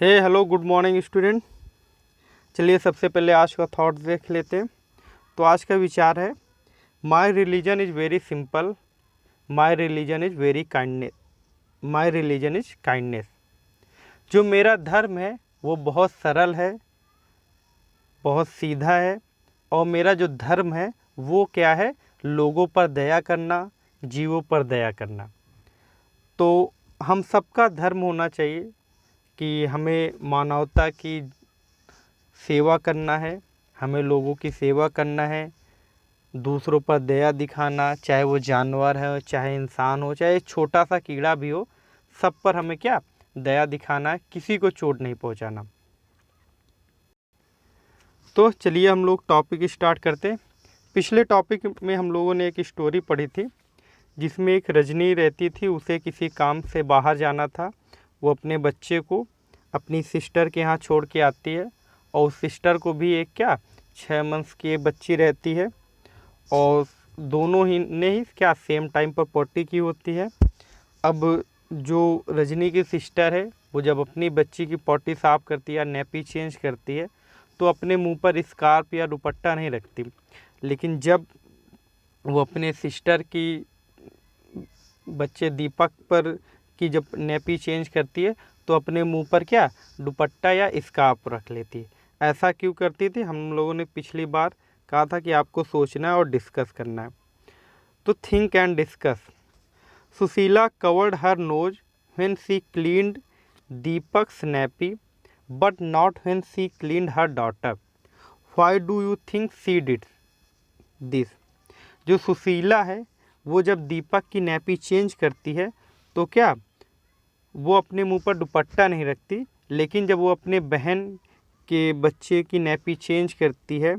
Hello good morning student. चलिए सबसे पहले आज का थॉट देख लेते हैं। तो आज का विचार है, my religion is very simple, my religion is very kindness, my religion is kindness. जो मेरा धर्म है वो बहुत सरल है, बहुत सीधा है, और मेरा जो धर्म है वो क्या है, लोगों पर दया करना, जीवों पर दया करना। तो हम सबका धर्म होना चाहिए कि हमें मानवता की सेवा करना है, हमें लोगों की सेवा करना है, दूसरों पर दया दिखाना, चाहे वो जानवर है, चाहे इंसान हो, चाहे छोटा सा कीड़ा भी हो, सब पर हमें क्या दया दिखाना है, किसी को चोट नहीं पहुंचाना। तो चलिए हम लोग टॉपिक स्टार्ट करते हैं। पिछले टॉपिक में हम लोगों ने एक स्टोरी पढ़ी थी जिसमें एक रजनी रहती थी, उसे किसी काम से बाहर जाना था। वो अपने बच्चे को अपनी सिस्टर के यहाँ छोड़ के आती है, और उस सिस्टर को भी एक 6 मंथ्स की एक बच्ची रहती है, और दोनों ही ने ही सेम टाइम पर पोटी की होती है। अब जो रजनी की सिस्टर है वो जब अपनी बच्ची की पोटी साफ़ करती है या नैपी चेंज करती है तो अपने मुंह पर स्कार्फ या दुपट्टा नहीं रखती, लेकिन जब वो अपने सिस्टर की बच्चे दीपक पर की जब नैपी चेंज करती है तो अपने मुंह पर दुपट्टा या स्कार्फ रख लेती है। ऐसा क्यों करती थी, हम लोगों ने पिछली बार कहा था कि आपको सोचना है और डिस्कस करना है। तो think and discuss. Sushila covered her nose when she cleaned Deepak's nappy but not when she cleaned her daughter. Why do you think she did this. जो सुशीला है वो जब दीपक की नैपी चेंज करती है तो वो अपने मुंह पर दुपट्टा नहीं रखती, लेकिन जब वो अपने बहन के बच्चे की नैपी चेंज करती है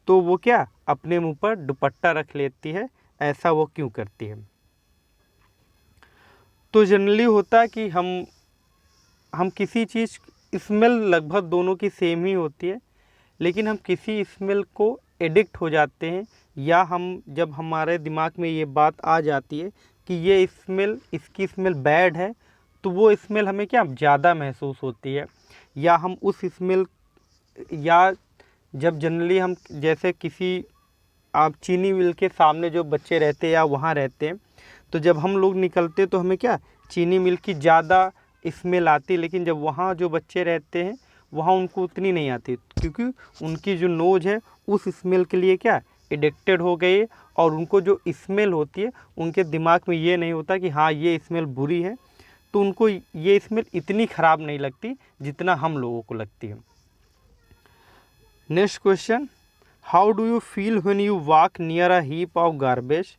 तो वो अपने मुंह पर दुपट्टा रख लेती है। ऐसा वो क्यों करती है? तो जनरली होता है कि हम किसी चीज़ स्मेल लगभग दोनों की सेम ही होती है, लेकिन हम किसी स्मेल को एडिक्ट हो जाते हैं, या जब हमारे दिमाग में ये बात आ जाती है कि ये स्मेल, इसकी स्मेल बैड है, तो वो स्मेल हमें ज़्यादा महसूस होती है। या हम उस स्मेल, या जब जनरली हम जैसे किसी आप चीनी मिल के सामने जो बच्चे रहते हैं या वहाँ रहते हैं, तो जब हम लोग निकलते तो हमें चीनी मिल की ज़्यादा स्मेल आती, लेकिन जब वहाँ जो बच्चे रहते हैं वहाँ उनको उतनी नहीं आती, क्योंकि उनकी जो नोज है उस स्मेल के लिए एडिक्टेड हो गए, और उनको जो स्मेल होती है उनके दिमाग में ये नहीं होता कि हाँ ये स्मेल बुरी है, तो उनको ये स्मेल इतनी ख़राब नहीं लगती जितना हम लोगों को लगती है। Next question, how do you feel when you walk near a heap of garbage?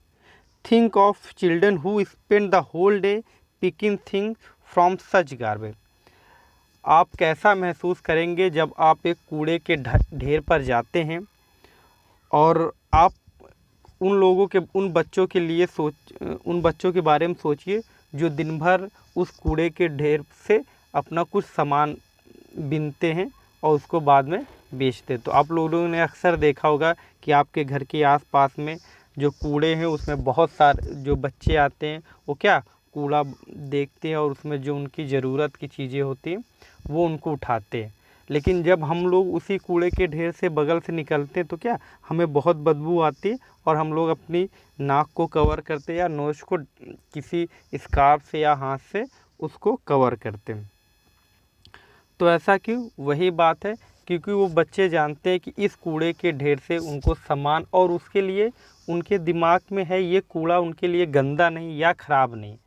Think of children who spend the whole day picking thing from such garbage. आप कैसा महसूस करेंगे जब आप एक कूड़े के ढेर पर जाते हैं और आप उन बच्चों के बारे में सोचिए जो दिन भर उस कूड़े के ढेर से अपना कुछ सामान बीनते हैं और उसको बाद में बेचते। तो आप लोगों ने अक्सर देखा होगा कि आपके घर के आसपास में जो कूड़े हैं उसमें बहुत सारे जो बच्चे आते हैं वो कूड़ा देखते हैं, और उसमें जो उनकी ज़रूरत की चीज़ें होती हैं वो उनको उठाते हैं। लेकिन जब हम लोग उसी कूड़े के ढेर से बगल से निकलते हैं तो हमें बहुत बदबू आती है, और हम लोग अपनी नाक को कवर करते हैं या नोज को किसी स्कार्फ से या हाथ से उसको कवर करते हैं। तो ऐसा क्यों? वही बात है, क्योंकि वो बच्चे जानते हैं कि इस कूड़े के ढेर से उनको सामान, और उसके लिए उनके दिमाग में है ये कूड़ा उनके लिए गंदा नहीं या ख़राब नहीं,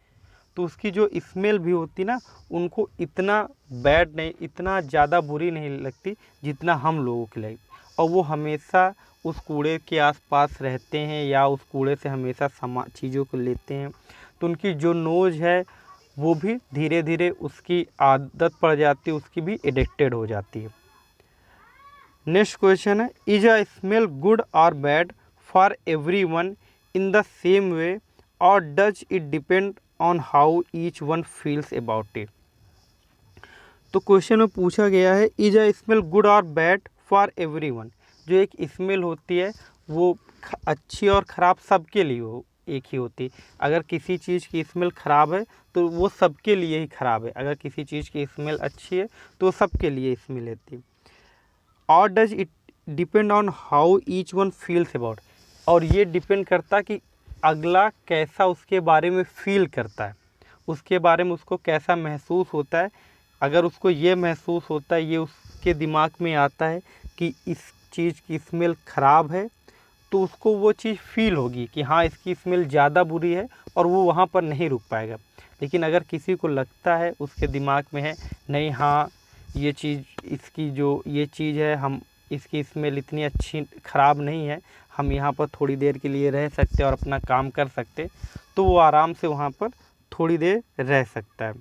तो उसकी जो स्मेल भी होती ना उनको इतना बैड नहीं, इतना ज़्यादा बुरी नहीं लगती जितना हम लोगों के लिए। और वो हमेशा उस कूड़े के आसपास रहते हैं या उस कूड़े से हमेशा सामान चीज़ों को लेते हैं, तो उनकी जो नोज है वो भी धीरे धीरे उसकी आदत पड़ जाती है, उसकी भी एडिक्टेड हो जाती है। नेक्स्ट क्वेश्चन है, इज अ स्मेल गुड और bad for everyone in the same way, और does it depend on how each one feels about it? तो क्वेश्चन में पूछा गया है, इज अ स्मेल गुड और बैड फॉर एवरीवन। जो एक स्मेल होती है वो अच्छी और ख़राब सबके लिए एक ही होती है। अगर किसी चीज़ की स्मेल ख़राब है तो वो सबके लिए ही ख़राब है, अगर किसी चीज़ की स्मेल अच्छी है तो सबके लिए स्मेल आती है। और does it depend on how each one feels about, और ये डिपेंड करता कि अगला कैसा उसके बारे में फील करता है, उसके बारे में उसको कैसा महसूस होता है। अगर उसको ये महसूस होता है, ये उसके दिमाग में आता है कि इस चीज़ की स्मेल ख़राब है, तो उसको वो चीज़ फील होगी कि हाँ इसकी स्मेल ज़्यादा बुरी है, और वो वहाँ पर नहीं रुक पाएगा। लेकिन अगर किसी को लगता है, उसके दिमाग में है नहीं हाँ ये चीज़, इसकी जो ये चीज़ है, हम इसकी स्मेल इतनी अच्छी ख़राब नहीं है, हम यहाँ पर थोड़ी देर के लिए रह सकते और अपना काम कर सकते, तो वो आराम से वहाँ पर थोड़ी देर रह सकता है।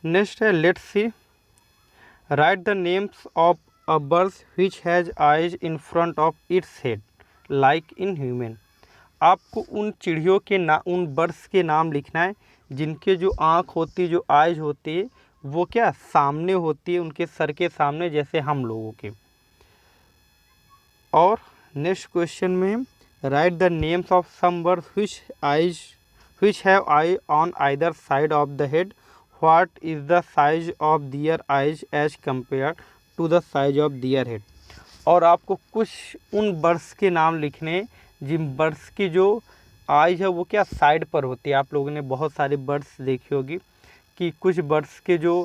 नेक्स्ट है let's see, right the names of a bird which has eyes in front of its head like in human. आपको उन चिड़ियों के उन बर्ड्स के नाम लिखना है जिनके जो आँख होती है, जो आइज होती है, वो क्या सामने होती है, उनके सर के सामने, जैसे हम लोगों के। और नेक्स्ट क्वेश्चन में write the names of some birds which have eye on either side of the head. What is the size of their eyes as compared to the size of their head? और आपको कुछ उन birds के नाम लिखने जिन birds की जो eyes है वो क्या साइड पर होती है। आप लोगों ने बहुत सारे बर्ड्स देखी होगी कि कुछ बर्ड्स के जो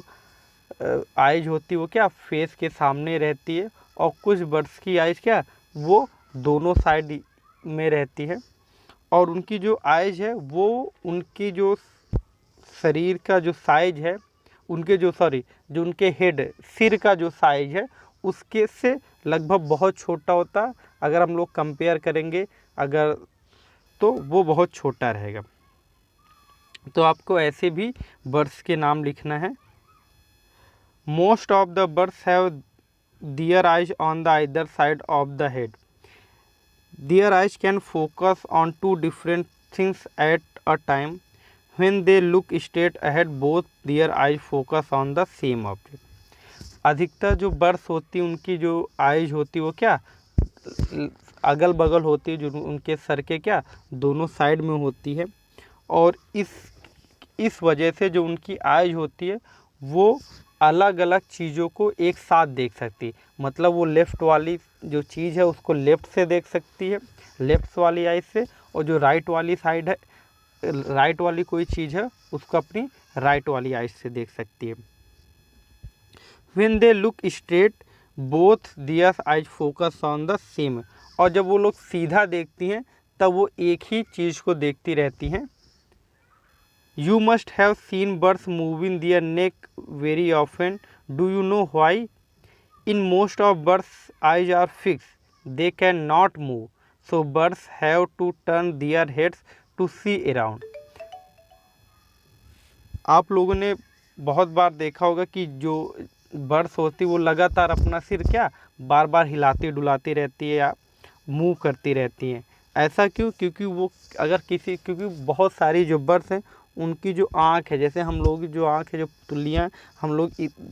आइज होती है वो क्या फेस के सामने रहती है, और कुछ बर्ड्स की आइज क्या वो दोनों साइड में रहती है, और उनकी जो आइज है वो उनकी जो शरीर का जो साइज है, उनके जो जो उनके हेड सिर का जो साइज है उसके से लगभग बहुत छोटा होता है। अगर हम लोग कंपेयर करेंगे अगर, तो वो बहुत छोटा रहेगा। तो आपको ऐसे भी बर्ड्स के नाम लिखना है। Most of the birds have their eyes on the either side of the head. Their eyes can focus on two different things at a time. When they look straight ahead, both their eyes focus on the same object. अधिकतर जो birds होती है उनकी जो eyes होती है वो क्या अगल बगल होती है, जो उनके सर के क्या दोनों साइड में होती है, और इस वजह से जो उनकी आइज होती है वो अलग अलग चीज़ों को एक साथ देख सकती है। मतलब वो लेफ़्ट वाली जो चीज़ है उसको लेफ़्ट से देख सकती है, लेफ़्ट वाली आइज से, और जो राइट वाली साइड है, राइट वाली कोई चीज़ है उसको अपनी राइट वाली आइज से देख सकती है। When they look straight, both their eyes focus on the same. और जब वो लोग सीधा देखती हैं तब वो एक ही चीज़ को देखती रहती हैं। You must have seen birds moving their neck very often. Do you know why? In most of birds' eyes are fixed. They cannot move. So birds have to turn their heads to see around. आप लोगों ने बहुत बार देखा होगा कि जो birds होती वो लगातार अपना सिर क्या बार बार हिलाती डुलाती रहती है या मूव करती रहती हैं। ऐसा क्यों? क्योंकि वो क्योंकि बहुत सारी जो बर्ड्स हैं उनकी जो आँख है, जैसे हम लोग की जो आँख है, जो पुतलियाँ हम लोग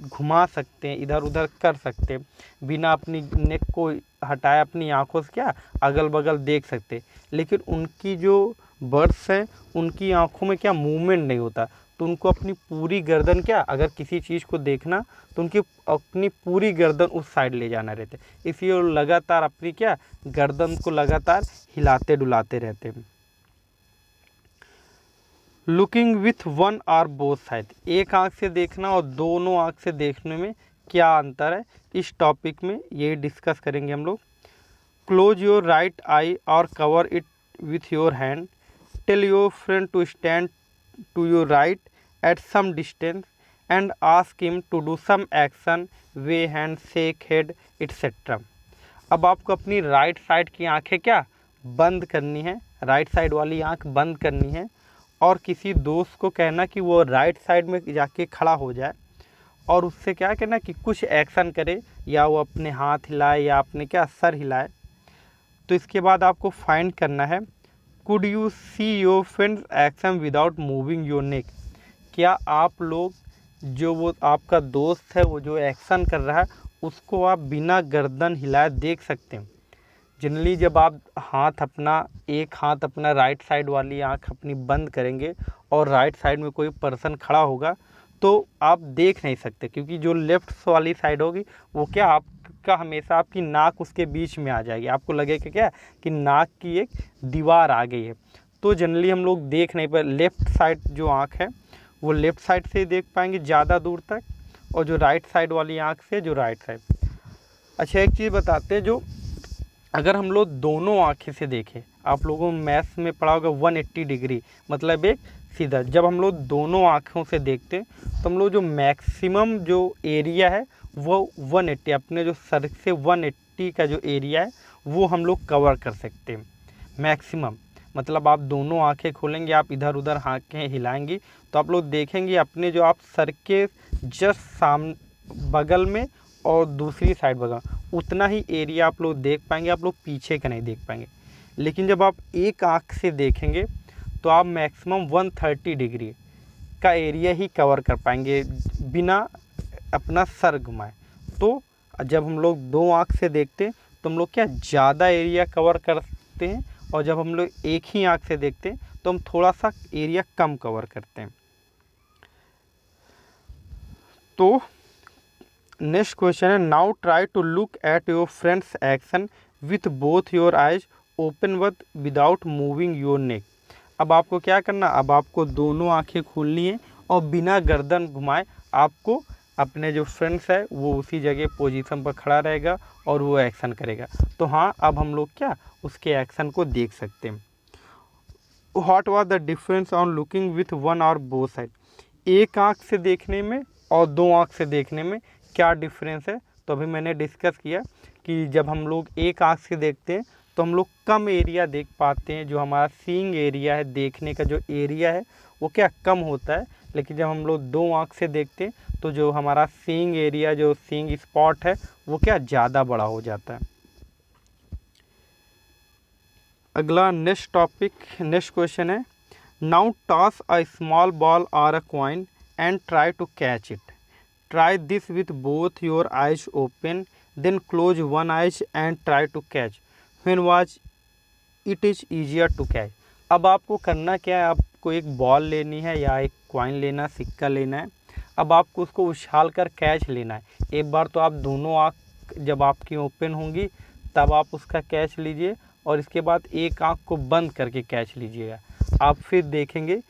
घुमा सकते हैं, इधर उधर कर सकते हैं, बिना अपनी नेक को हटाए अपनी आँखों से क्या अगल बगल देख सकते। लेकिन उनकी जो बर्ड्स हैं उनकी आँखों में क्या मूवमेंट नहीं होता, तो उनको अपनी पूरी गर्दन क्या अगर किसी चीज़ को देखना तो उनकी अपनी पूरी गर्दन उस साइड ले जाना रहता है, इसलिए वो लगातार अपनी क्या गर्दन को लगातार हिलाते डुलाते रहते हैं। Looking with one or both side, एक आँख से देखना और दोनों आँख से देखने में क्या अंतर है, इस टॉपिक में ये डिस्कस करेंगे हम लोग। क्लोज योर राइट आई और cover it with your hand. Tell your friend to stand to your right at some distance and ask him to do some action, wave hand, shake head, etc. अब आपको अपनी right side की आंखें क्या बंद करनी है, राइट साइड वाली आंख बंद करनी है, और किसी दोस्त को कहना कि वो राइट साइड में जाके खड़ा हो जाए और उससे क्या कहना कि कुछ एक्शन करे, या वो अपने हाथ हिलाए या अपने क्या सर हिलाए। तो इसके बाद आपको फाइंड करना है could you see your friend's action without moving your नेक। क्या आप लोग जो वो आपका दोस्त है वो जो एक्शन कर रहा है उसको आप बिना गर्दन हिलाए देख सकते हैं। जनरली जब आप एक हाथ अपना राइट साइड वाली आँख अपनी बंद करेंगे और राइट साइड में कोई पर्सन खड़ा होगा तो आप देख नहीं सकते, क्योंकि जो लेफ़्ट वाली साइड होगी वो क्या आपका हमेशा आपकी नाक उसके बीच में आ जाएगी, आपको लगेगा क्या कि नाक की एक दीवार आ गई है। तो जनरली हम लोग देख नहीं पाए, लेफ़्ट साइड जो आँख है वो लेफ़्ट साइड से देख पाएंगे ज़्यादा दूर तक, और जो राइट साइड वाली आँख से जो राइट साइड। अच्छा, एक चीज़ बताते हैं, जो अगर हम लोग दोनों आँखें से देखें, आप लोगों में मैथ्स में पढ़ा होगा 180 डिग्री, मतलब एक सीधा। जब हम लोग दोनों आँखों से देखते हैं तो हम लोग जो मैक्सिमम जो एरिया है वो 180, अपने जो सर से 180 का जो एरिया है वो हम लोग कवर कर सकते हैं मैक्सिमम। मतलब आप दोनों आँखें खोलेंगे, आप इधर उधर आँखें हिलाएंगी तो आप लोग देखेंगे अपने जो आप सर के जस्ट बगल में और दूसरी साइड बगल उतना ही एरिया आप लोग देख पाएंगे, आप लोग पीछे का नहीं देख पाएंगे। लेकिन जब आप एक आँख से देखेंगे तो आप मैक्सिमम 130 डिग्री का एरिया ही कवर कर पाएंगे बिना अपना सर घुमाए। तो जब हम लोग दो आँख से देखते हैं तो हम लोग क्या ज़्यादा एरिया कवर करते हैं, और जब हम लोग एक ही आँख से देखते हैं तो हम थोड़ा सा एरिया कम कवर करते हैं। तो नेक्स्ट क्वेश्चन है, now try to look at your friend's action with both your eyes open without moving your neck. अब आपको क्या करना, अब आपको दोनों आंखें खोलनी है और बिना गर्दन घुमाए आपको अपने जो फ्रेंड्स है वो उसी जगह पोजीशन पर खड़ा रहेगा और वो एक्शन करेगा। तो हाँ, अब हम लोग क्या उसके एक्शन को देख सकते हैं। What was the difference on looking with one और बोथ साइड। एक आँख से देखने में और दो आँख से देखने में क्या डिफरेंस है। तो अभी मैंने डिस्कस किया कि जब हम लोग एक आँख से देखते हैं तो हम लोग कम एरिया देख पाते हैं, जो हमारा सीइंग एरिया है, देखने का जो एरिया है वो क्या कम होता है। लेकिन जब हम लोग दो आँख से देखते हैं तो जो हमारा सीइंग एरिया, जो सीइंग स्पॉट है वो क्या ज़्यादा बड़ा हो जाता है। अगला नेक्स्ट क्वेश्चन है, now toss a small ball और a coin and try to catch it. Try this with both your eyes open, then close one eye and try to catch. When was it is easier to catch? अब आपको करना क्या है, आपको एक ball लेनी है या एक कॉइन लेना, सिक्का लेना है। अब आपको उसको उछाल कर कैच लेना है। एक बार तो आप दोनों आँख जब आपकी ओपन होंगी तब आप उसका कैच लीजिए, और इसके बाद एक आँख को बंद करके कैच लीजिएगा। आप फिर देखेंगे,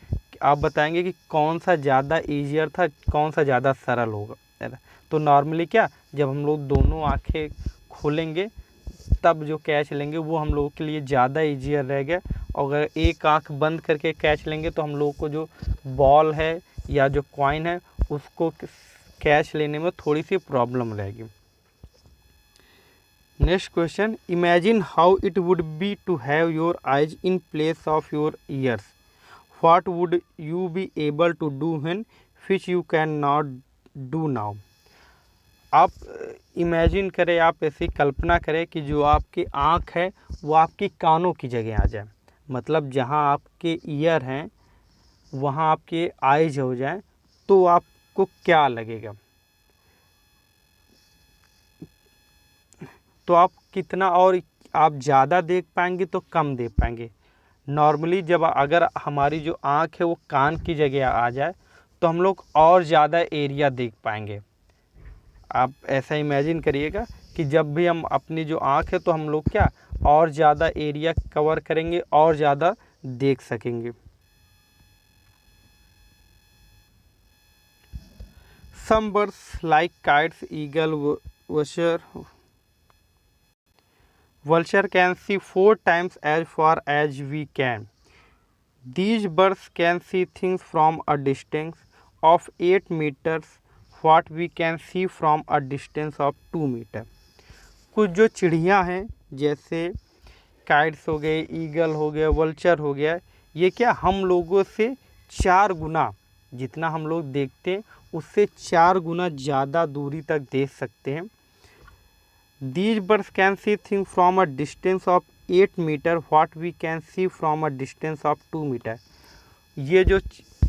आप बताएंगे कि कौन सा ज़्यादा ईजियर था, कौन सा ज़्यादा सरल होगा। तो नॉर्मली क्या, जब हम लोग दोनों आँखें खोलेंगे तब जो कैच लेंगे वो हम लोगों के लिए ज़्यादा ईजियर रहेगा। और अगर एक आँख बंद करके कैच लेंगे तो हम लोगों को जो बॉल है या जो कॉइन है उसको कैच लेने में थोड़ी सी प्रॉब्लम रहेगी। Next question, imagine how it would be to have your eyes in place of your ears. What would you be able to do when which you cannot do now? आप imagine करें, आप ऐसी कल्पना करें कि जो आपकी आँख है वो आपकी कानों की जगह आ जाए। मतलब जहाँ आपके ईयर हैं वहाँ आपके आइज हो जाए तो आपको क्या लगेगा। तो आप कितना, और आप ज़्यादा देख पाएंगे तो कम देख पाएंगे। नॉर्मली जब अगर हमारी जो आँख है वो कान की जगह आ जाए तो हम लोग और ज़्यादा एरिया देख पाएंगे। आप ऐसा इमेजिन करिएगा कि जब भी हम अपनी जो आँख है तो हम लोग क्या और ज़्यादा एरिया कवर करेंगे और ज़्यादा देख सकेंगे। Some birds like kites, eagle, vulture can see 4 times as far as we can. These birds can see things from a distance of 8 meters what we can see from a distance of 2 metre. कुछ जो चिड़ियाँ हैं जैसे kites हो गए, eagle हो गया, vulture हो गया, ये क्या हम लोगों से 4 गुना, जितना हम लोग देखते हैं उससे 4 गुना ज़्यादा दूरी तक देख सकते हैं। These birds can see things from a distance of 8 metre what we can see from a distance of 2 metre. ये जो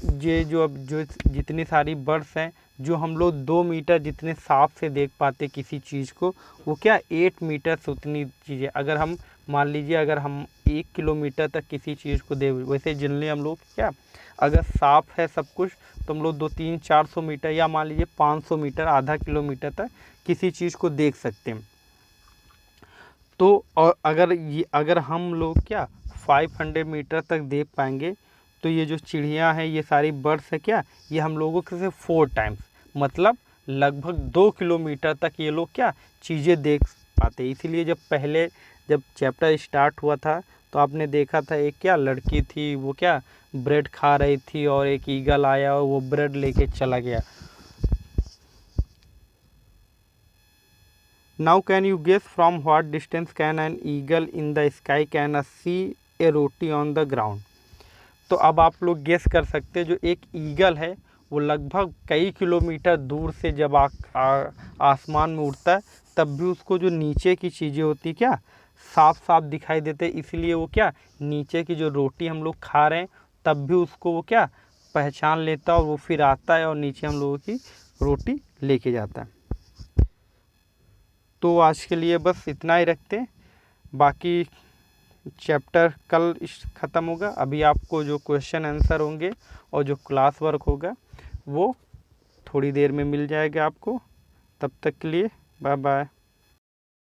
ये जो अब जो जितनी सारी बर्ड्स हैं, जो हम लोग 2 मीटर जितने साफ से देख पाते किसी चीज़ को, वो क्या 8 मीटर से उतनी चीज़ें, अगर हम मान लीजिए अगर हम 1 किलोमीटर तक किसी चीज़ को दे, वैसे जनरली हम लोग क्या अगर साफ़ है सब कुछ तो हम लोग 200-400 मीटर या मान लीजिए 500 मीटर, आधा किलोमीटर तक किसी चीज़ को देख सकते हैं। तो और अगर हम लोग क्या 500 मीटर तक देख पाएंगे, तो ये जो चिड़िया हैं, ये सारी बर्ड्स है क्या, ये हम लोगों के से 4 टाइम्स, मतलब लगभग 2 किलोमीटर तक ये लोग क्या चीज़ें देख पाते। इसीलिए जब चैप्टर स्टार्ट हुआ था तो आपने देखा था एक क्या लड़की थी, वो क्या ब्रेड खा रही थी और एक ईगल आया और वो ब्रेड लेके चला गया। Now can you guess from what distance can an eagle in the sky can see a roti on the ground? तो अब आप लोग गेस कर सकते हैं, जो एक ईगल है वो लगभग कई किलोमीटर दूर से जब आसमान में उड़ता है, तब भी उसको जो नीचे की चीज़ें होती क्या साफ साफ दिखाई देते, इसलिए वो क्या नीचे की जो रोटी हम लोग खा रहे हैं तब भी उसको वो क्या पहचान लेता है और वो फिर आता है और नीचे हम लोगों की रोटी लेके जाता है। तो आज के लिए बस इतना ही रखते हैं, बाकी चैप्टर कल ख़त्म होगा। अभी आपको जो क्वेश्चन आंसर होंगे और जो क्लास वर्क होगा वो थोड़ी देर में मिल जाएगा आपको। तब तक के लिए बाय बाय।